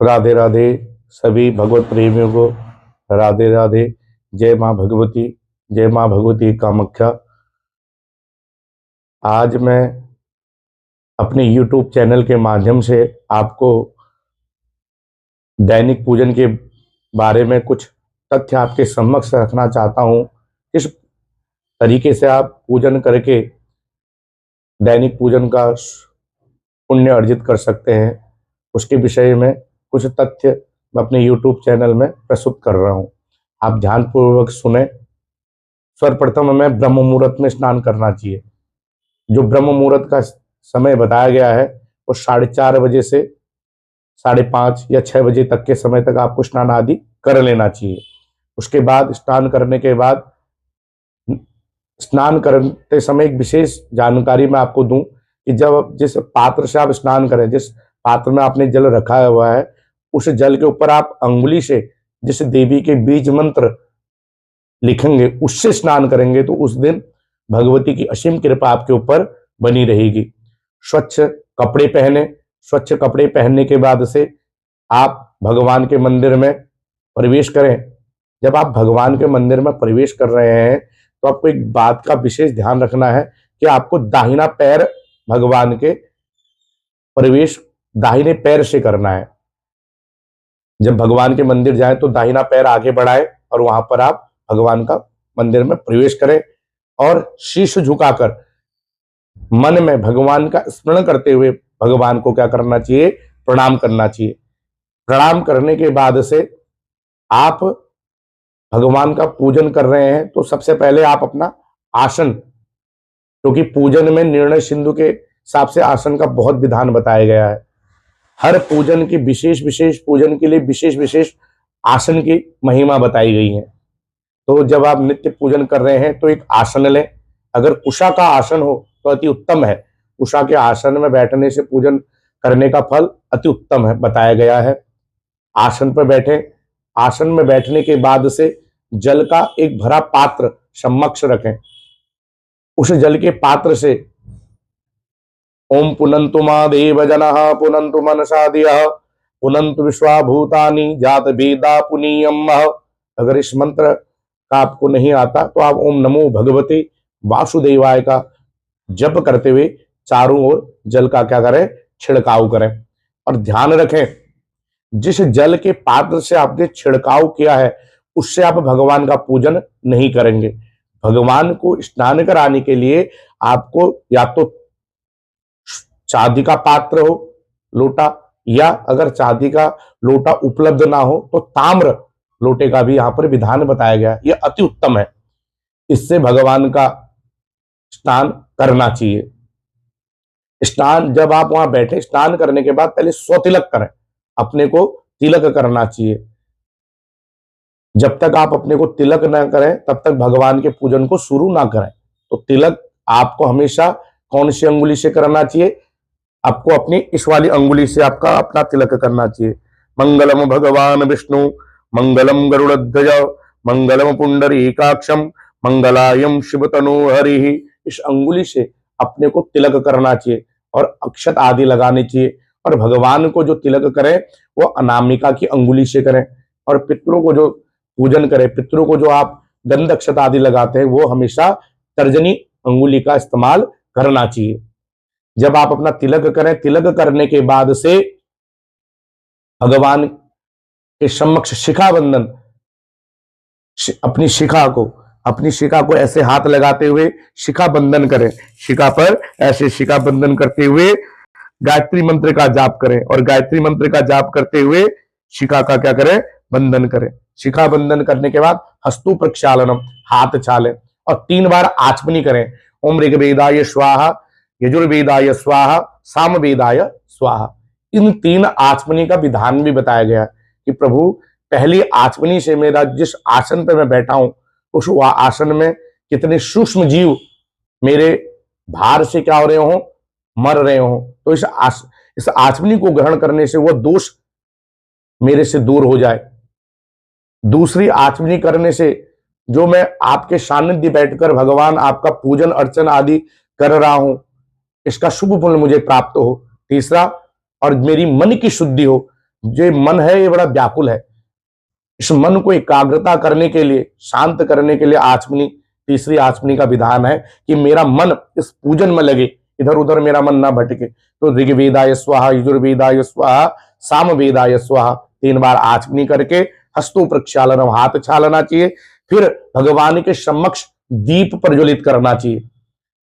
राधे राधे सभी भगवत प्रेमियों को। राधे राधे। जय माँ भगवती। जय माँ भगवती कामाख्या। आज मैं अपने YouTube चैनल के माध्यम से आपको दैनिक पूजन के बारे में कुछ तथ्य आपके समक्ष रखना चाहता हूँ। किस तरीके से आप पूजन करके दैनिक पूजन का पुण्य अर्जित कर सकते हैं, उसके विषय में कुछ तथ्य मैं अपने YouTube चैनल में प्रस्तुत कर रहा हूँ। आप ध्यानपूर्वक सुने। सर्वप्रथम हमें ब्रह्म मुहूर्त में स्नान करना चाहिए। जो ब्रह्म मुहूर्त का समय बताया गया है वो 4:30 बजे से 5:30 या 6 बजे तक के समय तक आपको स्नान आदि कर लेना चाहिए। उसके बाद स्नान करने के बाद स्नान करते समय एक विशेष जानकारी मैं आपको दूं कि जब जिस पात्र से आप स्नान करें, जिस पात्र में आपने जल रखा हुआ है, उस जल के ऊपर आप अंगुली से जिस देवी के बीज मंत्र लिखेंगे, उससे स्नान करेंगे तो उस दिन भगवती की असीम कृपा आपके ऊपर बनी रहेगी। स्वच्छ कपड़े पहने। स्वच्छ कपड़े पहनने के बाद से आप भगवान के मंदिर में प्रवेश करें। जब आप भगवान के मंदिर में प्रवेश कर रहे हैं तो आपको एक बात का विशेष ध्यान रखना है कि आपको दाहिना पैर भगवान के प्रवेश दाहिने पैर से करना है। जब भगवान के मंदिर जाए तो दाहिना पैर आगे बढ़ाए और वहां पर आप भगवान का मंदिर में प्रवेश करें और शीश झुकाकर मन में भगवान का स्मरण करते हुए भगवान को क्या करना चाहिए? प्रणाम करना चाहिए। प्रणाम करने के बाद से आप भगवान का पूजन कर रहे हैं तो सबसे पहले आप अपना आसन, क्योंकि पूजन में निर्णय सिंधु के हिसाब से आसन का बहुत विधान बताया गया है। हर पूजन की विशेष विशेष पूजन के लिए विशेष विशेष आसन की महिमा बताई गई है। तो जब आप नित्य पूजन कर रहे हैं तो एक आसन लें। अगर उषा का आसन हो तो अति उत्तम है। उषा के आसन में बैठने से पूजन करने का फल अति उत्तम है, बताया गया है। आसन पर बैठे। आसन में बैठने के बाद से जल का एक भरा पात्र समक्ष रखें। उस जल के पात्र से ओम पुनंतु मा देव जनः पुनंतु मनसा दियः पुनंतु विश्वा भूतानि जात वेदा पुनीयम। अगर इस मंत्र का आपको नहीं आता तो आप ओम नमो भगवते वासुदेवाय का जप करते हुए चारों ओर जल का क्या करें? छिड़काव करें। और ध्यान रखें, जिस जल के पात्र से आपने छिड़काव किया है उससे आप भगवान का पूजन नहीं करेंगे। भगवान को स्नान कराने के लिए आपको या तो चांदी का पात्र हो, लोटा, या अगर चांदी का लोटा उपलब्ध ना हो तो ताम्र लोटे का भी यहां पर विधान बताया गया है। यह अति उत्तम है। इससे भगवान का स्नान करना चाहिए। स्नान जब आप वहां बैठे, स्नान करने के बाद पहले स्वतिलक करें। अपने को तिलक करना चाहिए। जब तक आप अपने को तिलक ना करें तब तक भगवान के पूजन को शुरू ना करें। तो तिलक आपको हमेशा कौन सी अंगुली से करना चाहिए? आपको अपनी इस वाली अंगुली से आपका अपना तिलक करना चाहिए। मंगलम भगवान विष्णु मंगलम गरुड़ध्वज मंगलम पुंडरीकाक्षम मंगलायम शिवतनु हरि। इस अंगुली से अपने को तिलक करना चाहिए और अक्षत आदि लगाने चाहिए। और भगवान को जो तिलक करें वो अनामिका की अंगुली से करें। और पितरों को जो पूजन करें, पितरों को जो आप गंध अक्षत आदि लगाते हैं, वो हमेशा तर्जनी अंगुली का इस्तेमाल करना चाहिए। जब आप अपना तिलक करें, तिलक करने के बाद से भगवान के समक्ष शिखा बंधन, अपनी शिखा को ऐसे हाथ लगाते हुए शिखा बंधन करें। शिखा पर ऐसे शिखा बंधन करते हुए गायत्री मंत्र का जाप करें और गायत्री मंत्र का जाप करते हुए शिखा का क्या करें? बंधन करें। शिखा बंधन करने के बाद हस्तु प्रक्षालनम, हाथ छालें और 3 बार आचमनी करें। ओम ऋग्वेदाय स्वाहा, यजुर्वेदाय स्वाहा, सामवेदाय स्वाहा। इन 3 आचमनी का विधान भी बताया गया है कि प्रभु पहली आचमनी से मेरा जिस आसन पर मैं बैठा हूं उस आसन में कितने सूक्ष्म जीव मेरे भार से क्या हो रहे हो? मर रहे हो। तो इस आचमनी को ग्रहण करने से वो दोष मेरे से दूर हो जाए। दूसरी आचमनी करने से जो मैं आपके सानिध्य बैठकर भगवान आपका पूजन अर्चन आदि कर रहा हूं, इसका शुभ फल मुझे प्राप्त हो। तीसरा, और मेरी मन की शुद्धि हो। जो मन है ये बड़ा व्याकुल है। इस मन को एकाग्रता करने के लिए, शांत करने के लिए आचमनी, तीसरी आचमनी का विधान है कि मेरा मन इस पूजन में लगे, इधर उधर मेरा मन ना भटके। तो ऋग्वेदाय स्वाहा, यजुर्वेदाय स्वाहा, सामवेदाय स्वाहा 3 बार आचमनी करके हस्तों प्रक्षालनम, हाथ छालना चाहिए। फिर भगवान के समक्ष दीप प्रज्वलित करना चाहिए,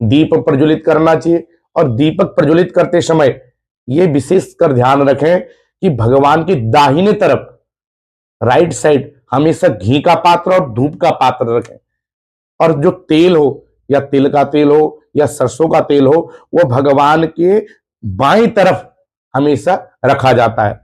दीप प्रज्वलित करना चाहिए। और दीपक प्रज्वलित करते समय ये विशेष कर ध्यान रखें कि भगवान की दाहिने तरफ, राइट साइड, हमेशा घी का पात्र और धूप का पात्र रखें। और जो तेल हो, या तिल का तेल हो या सरसों का तेल हो, वो भगवान के बाईं तरफ हमेशा रखा जाता है।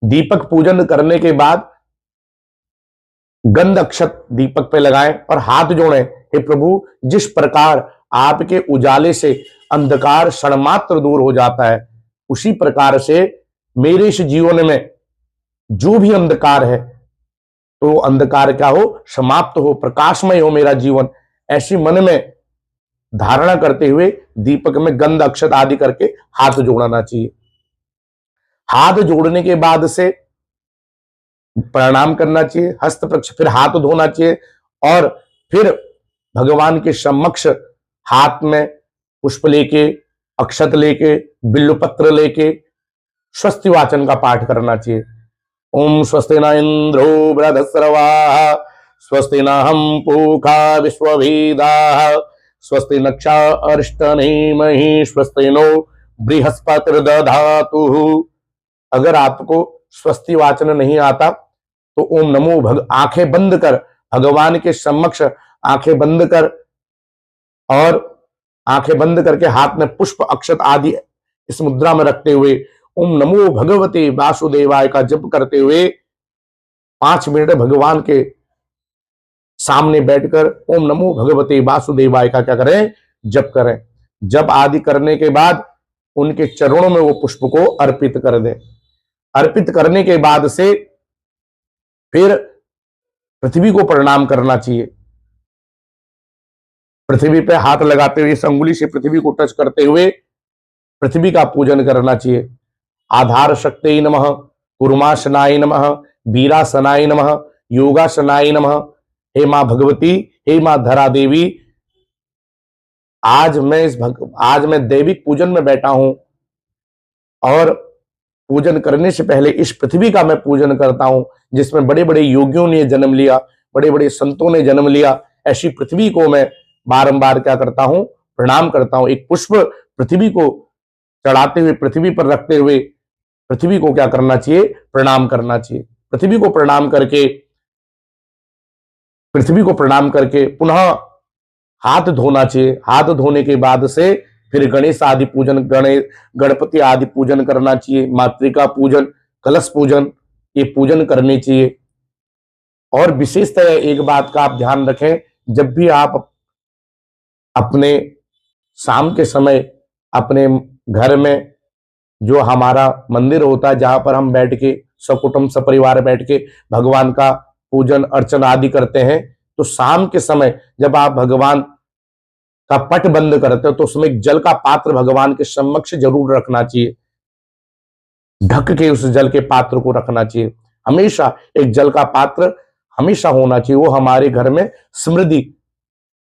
दीपक पूजन करने के बाद गंध अक्षत दीपक पे लगाएं और हाथ जोड़ें। हे प्रभु, जिस प्रकार आपके उजाले से अंधकार क्षणमात्र दूर हो जाता है, उसी प्रकार से मेरे इस जीवन में जो भी अंधकार है, तो अंधकार क्या हो, समाप्त हो, प्रकाशमय हो मेरा जीवन। ऐसी मन में धारणा करते हुए दीपक में गंध अक्षत आदि करके हाथ जोड़ना चाहिए। हाथ जोड़ने के बाद से प्रणाम करना चाहिए, हस्त प्रक्ष, फिर हाथ धोना चाहिए। और फिर भगवान के समक्ष हाथ में पुष्प लेके, अक्षत लेके, बिल्वपत्र लेके स्वस्ति वाचन का पाठ करना चाहिए। ओम स्वस्ति न इंद्रो बृहस्रवाः, स्वस्ति न हम पूषा विश्ववेदाः, स्वस्ति नक्षा अरिष्टनेमिः, स्वस्ति नो बृहस्पतिर्दधातुः। अगर आपको स्वस्ति वाचन नहीं आता तो ओम नमो आंखें बंद कर, भगवान के समक्ष आंखें बंद कर, और आंखें बंद करके हाथ में पुष्प अक्षत आदि इस मुद्रा में रखते हुए ओम नमो भगवते वासुदेवाय का जप करते हुए 5 मिनट भगवान के सामने बैठकर ओम नमो भगवते वासुदेवाय का क्या करें, जप करें। जप आदि करने के बाद उनके चरणों में वो पुष्प को अर्पित कर दें। अर्पित करने के बाद से फिर पृथ्वी को प्रणाम करना चाहिए। पृथ्वी पे हाथ लगाते हुए, इस अंगुली से पृथ्वी को टच करते हुए पृथ्वी का पूजन करना चाहिए। आधार शक्ति नमः, कुर्मासनाय नमः, वीरासनाय नमः, योगासनाय नमः। हे मां भगवती, हे मां धरा देवी, आज मैं दैविक पूजन में बैठा हूं और पूजन करने से पहले इस पृथ्वी का मैं पूजन करता हूं, जिसमें बड़े बड़े योगियों ने जन्म लिया, बड़े बड़े संतों ने जन्म लिया। ऐसी पृथ्वी को मैं बारंबार क्या करता हूं, प्रणाम करता हूं। एक पुष्प पृथ्वी को चढ़ाते हुए, पृथ्वी पर रखते हुए पृथ्वी को क्या करना चाहिए, प्रणाम करना चाहिए। पृथ्वी को प्रणाम करके पुनः हाथ धोना चाहिए। हाथ धोने के बाद से फिर गणेश आदि पूजन, गणपति आदि पूजन करना चाहिए। मातृका पूजन, कलश पूजन, ये पूजन करनी चाहिए। और विशेषतः एक बात का आप ध्यान रखें, जब भी आप अपने शाम के समय अपने घर में जो हमारा मंदिर होता है, जहां पर हम बैठ के सकुटुंब सपरिवार बैठ के भगवान का पूजन अर्चना आदि करते हैं, तो शाम के समय जब आप भगवान का पट बंद करते हो तो उसमें एक जल का पात्र भगवान के समक्ष जरूर रखना चाहिए। ढक के उस जल के पात्र को रखना चाहिए। हमेशा एक जल का पात्र हमेशा होना चाहिए। वो हमारे घर में समृद्धि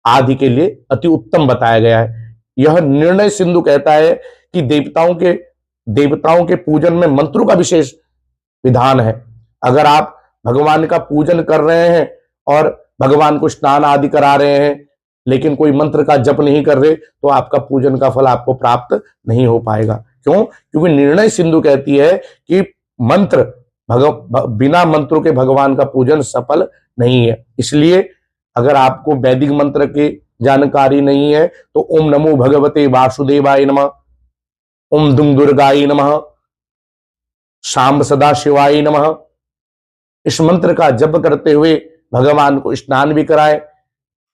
आदि के लिए अति उत्तम बताया गया है। यह निर्णय सिंधु कहता है कि देवताओं के पूजन में मंत्रों का विशेष विधान है। अगर आप भगवान का पूजन कर रहे हैं और भगवान को स्नान आदि करा रहे हैं, लेकिन कोई मंत्र का जप नहीं कर रहे, तो आपका पूजन का फल आपको प्राप्त नहीं हो पाएगा। क्यों? क्योंकि निर्णय सिंधु कहती है कि बिना मंत्रों के भगवान का पूजन सफल नहीं है। इसलिए अगर आपको वैदिक मंत्र की जानकारी नहीं है तो ओम नमो भगवते वासुदेवाय नमः, ओम दुम दुर्गाय नमः, शाम सदा शिवाय नमः, इस मंत्र का जप करते हुए भगवान को स्नान भी कराएं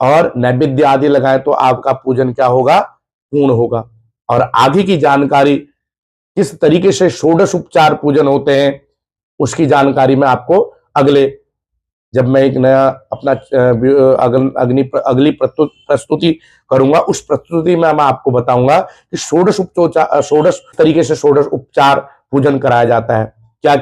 और नैवेद्य आदि लगाएं, तो आपका पूजन क्या होगा, पूर्ण होगा। और आगे की जानकारी किस तरीके से षोडश उपचार पूजन होते हैं, उसकी जानकारी मैं आपको जब मैं एक नया अपना अगली प्रस्तुति करूंगा, उस प्रस्तुति में मैं आपको बताऊंगा कि षोडश तरीके से षोडश उपचार पूजन कराया जाता है। क्या